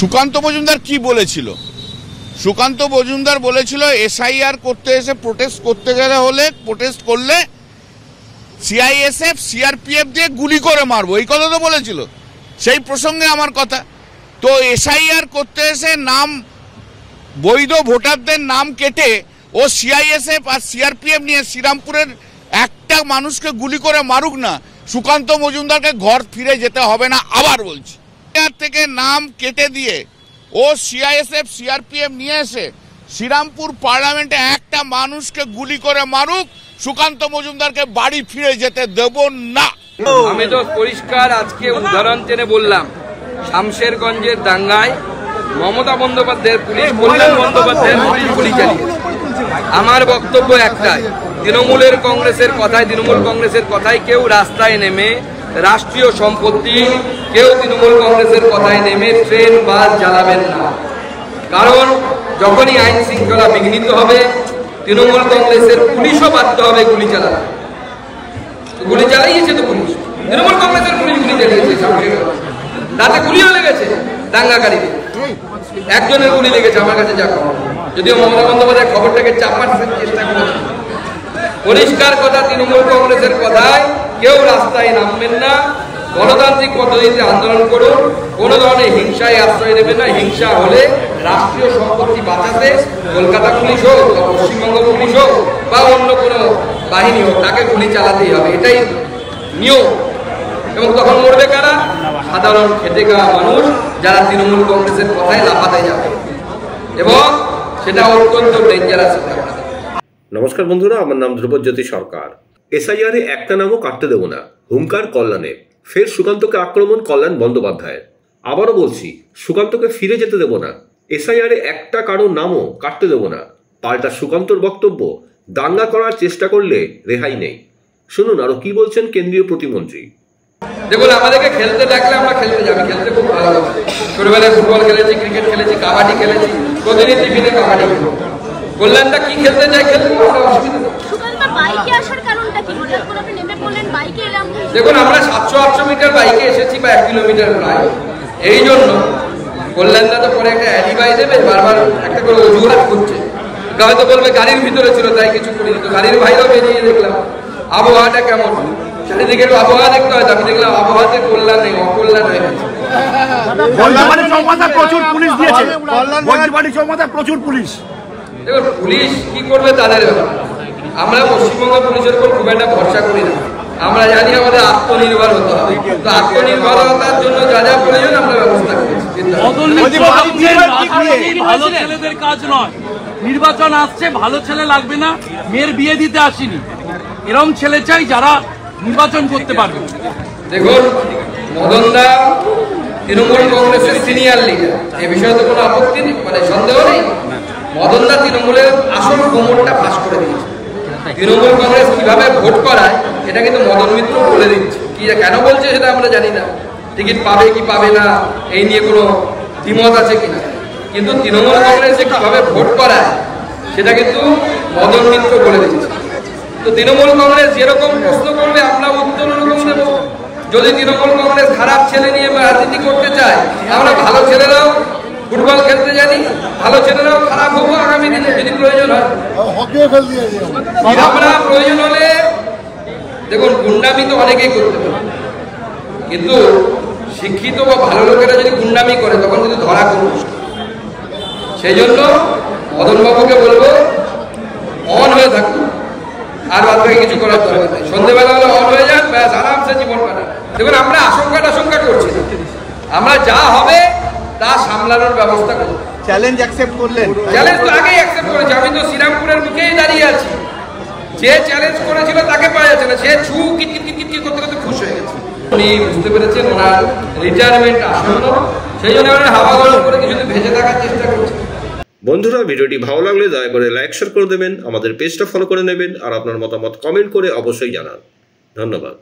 সুকান্ত মজুমদার কি বলেছিল? সুকান্ত মজুমদার বলেছিল এসআইআর করতে এসে প্রোটেস্ট করতে গেলে হলে প্রোটেস্ট করলে সিআইএসএফ সিআরপিএফ দিয়ে গুলি করে মারবো, এই কথা তো বলেছিল। সেই প্রসঙ্গে আমার কথা, তো এসআইআর করতে এসে নাম বৈধ ভোটারদের নাম কেটে ও সিআইএসএফ আর সিআরপিএফ নিয়ে শ্রীরামপুরের একটা মানুষকে গুলি করে মারুক না, সুকান্ত মজুমদারকে ঘর ফিরে যেতে হবে না। আবার বলছি, থেকে নাম কেটে দিয়ে ও সিআইএসএফ সিআরপিএফ নিয়ে এসে শ্রীরামপুর পার্লামেন্টে একটা মানুষকে গুলি করে মারুক, সুকান্ত মজুমদারকে বাড়ি ফিরে যেতে দেব না। আমি তো পরিষ্কার আজকে উদাহরণ টেনে বললাম, শামশেরগঞ্জের দাঙ্গায় মমতা বন্দ্যোপাধ্যায়ের পুলিশ, কল্যাণ বন্দ্যোপাধ্যায়ের পুলিশ গুলি চালিয়েছে। আমার বক্তব্য একটাই, তৃণমূল কংগ্রেসের কথায় কেউ রাস্তায় নেমে রাষ্ট্রীয় সম্পত্তি, কেউ তৃণমূল কংগ্রেসের কথায় নেমে ট্রেন বাস জ্বালাবেন না। কারণ যখনই আইন শৃঙ্খলা বিঘ্নিত হবে, তৃণমূল কংগ্রেসের পুলিশও বাধ্য হবে গুলি চালাতে। গুলি চালিয়েছে তো পুলিশ, তৃণমূল কংগ্রেসের পুলিশ গুলি চালিয়েছে, রাতে গুলিও লেগেছে দাঙ্গাকারীদের, একজনের গুলি লেগেছে আমার কাছে যা খবর, যদিও মমতা বন্দ্যোপাধ্যায় খবরটাকে চাপার চেষ্টা করেছে। পরিষ্কার কথা, তৃণমূল কংগ্রেসের কথায় কেউ রাস্তায় নামবেন না, গণতান্ত্রিক পদ্ধতিতে আন্দোলন করুন, কোনো ধরনের হিংসায় আশ্রয় দেবেন না। হিংসা হলে রাষ্ট্রীয় সম্পত্তি বাঁচাতে কলকাতা পুলিশ হোক, পশ্চিমবঙ্গ পুলিশ হোক বা অন্য কোনো বাহিনী হোক, তাকে গুলি চালাতেই হবে, এটাই নিয়ম। এবং তখন মরবে কারা? সাধারণ খেটে খাওয়া মানুষ, যারা তৃণমূল কংগ্রেসের কথায় লাফাতে যাবে, এবং সেটা অত্যন্ত ডেঞ্জারাস। নমস্কার বন্ধুরা, আমার নাম ধ্রুবজ্যোতি সরকার। এসআইআর একটা নামও কাটতে দেব না, হুঙ্কার কল্যাণে। ফের সুকান্তকে আক্রমণ কল্যাণ বন্দ্যোপাধ্যায়ের। আবারও বলছি, সুকান্তকে ফিরে যেতে দেব না, এসআইআর একটা কারো নামও কাটতে দেব না। পাল্টা সুকান্তর বক্তব্য, দাঙ্গা করার চেষ্টা করলে রেহাই নেই। শুনুন আরো কি বলছেন কেন্দ্রীয় প্রতিমন্ত্রী। দেখুন, আমাদেরকে খেলতে ডাকলে আমরা খেলতে যাবি, খেলতে খুব ভালো লাগে। ছোটবেলায় ফুটবল খেলেছি, ক্রিকেট খেলেছি, কাবাডি খেলেছি, প্রতিদিন টিভিতে কাবাডি খেলি। কল্যাণটা কি খেলতে চাই, খেলতে অসুবিধা নেই। দেখুন, আমরা 700-800 মিটার বাইকে এসেছি, বা 1 কিলোমিটার প্রায়। এই জন্য কল্যাণটা তো পরে একটা অ্যালিবাই দেবে, বারবার একটা করে অজুহাত করছে। হয়তো বলবে গাড়ির ভিতরে ছিল তাই কিছু করিনি, তো গাড়ির বাইরেও বেরিয়ে দেখলাম আবহাওয়াটা কেমন, চারিদিকে একটু আবহাওয়া দেখতে হয়। আমি দেখলাম আবহাওয়াতে কল্যাণ নেই, অকল্যাণ হয়ে গেছে। দেখুন, পুলিশ কি করবে তাদের ব্যাপার। আমরা পশ্চিমবঙ্গ পুলিশের উপর খুব একটা ভরসা করি না। আমরা জানি আমাদের আত্মনির্ভর হতে হবে, তো আত্মনির্ভরতার জন্য যা যা প্রয়োজন আমরা ব্যবস্থা করেছি। ভালো ছেলেদের কাজ নয়, নির্বাচন আসছে, ভালো ছেলে লাগবে না, মেয়ের বিয়ে দিতে আসিনি, এরকম ছেলে চাই যারা নির্বাচন করতে পারবে। দেখুন, মদনদা তৃণমূল কংগ্রেসের সিনিয়র লিডার, এ বিষয়ে তো কোনো আপত্তি নেই, মানে সন্দেহ নেই। মদনদা তৃণমূলের আসল কোমরটা ফাঁস করে দিয়েছে। তৃণমূল কংগ্রেস কিভাবে ভোট করায় এটা কিন্তু মদন মিত্র বলে দিচ্ছে। কি কেন বলছে সেটা আমরা জানি না, টিকিট পাবে কি পাবে না এই নিয়ে কোনো দ্বিমত আছে কিনা, কিন্তু তৃণমূল কংগ্রেস যে কিভাবে ভোট করায় সেটা কিন্তু মদন মিত্র বলে দিচ্ছে। তো তৃণমূল কংগ্রেস যেরকম প্রশ্ন করবে আমরা উত্তর ওরকম দেব। যদি তৃণমূল কংগ্রেস খারাপ ছেলে নিয়ে রাজনীতি করতে চায়, আমরা ভালো ছেলেরাও ফুটবল খেলতে জানি, ভালো ছেলেরাও খারাপ হবো আগামী দিনে যদি প্রয়োজন হয়। আমরা প্রয়োজন হলে, দেখুন, গুন্ডামি তো অনেকেই করতে পারে, কিন্তু শিক্ষিত বা ভালো লোকেরা যদি গুন্ডামি করে তখন কিন্তু ধরা খুব মুশকিল। সেই জন্য মদনবাবুকে বলবো অন হয়ে থাকুন, আর বাদ বাকি কিছু করার দরকার নেই। সন্ধ্যেবেলা হলে অন হয়ে যান, ব্যাস আরামসে জীবন কাটান। দেখুন, আমরা আশঙ্কা করছি না, আমরা যা হবে তা সামলানোর ব্যবস্থা করব। চ্যালেঞ্জ অ্যাকসেপ্ট করলেন? চ্যালেঞ্জ তো আগেই অ্যাকসেপ্ট করেছি, আমি তো শ্রীরামপুরের মুখেই দাঁড়িয়ে আছি। যে চ্যালেঞ্জ করেছিল তাকে পাওয়া যাচ্ছে না, সে কিট করতে করতে খুশ হয়ে গেছে। উনি বুঝতে পেরেছেন ওনার রিটায়ারমেন্ট আসন্ন, সেই জন্য ওনার হাওয়া গরম করে কিছুতে ভেজে থাকার চেষ্টা করছে। বন্ধুরা, ভিডিওটি ভালো লাগলে দয়া করে লাইক শেয়ার করে দেবেন, আমাদের পেজটা ফলো করে নেবেন, আর আপনার মতামত কমেন্ট করে অবশ্যই জানান। ধন্যবাদ।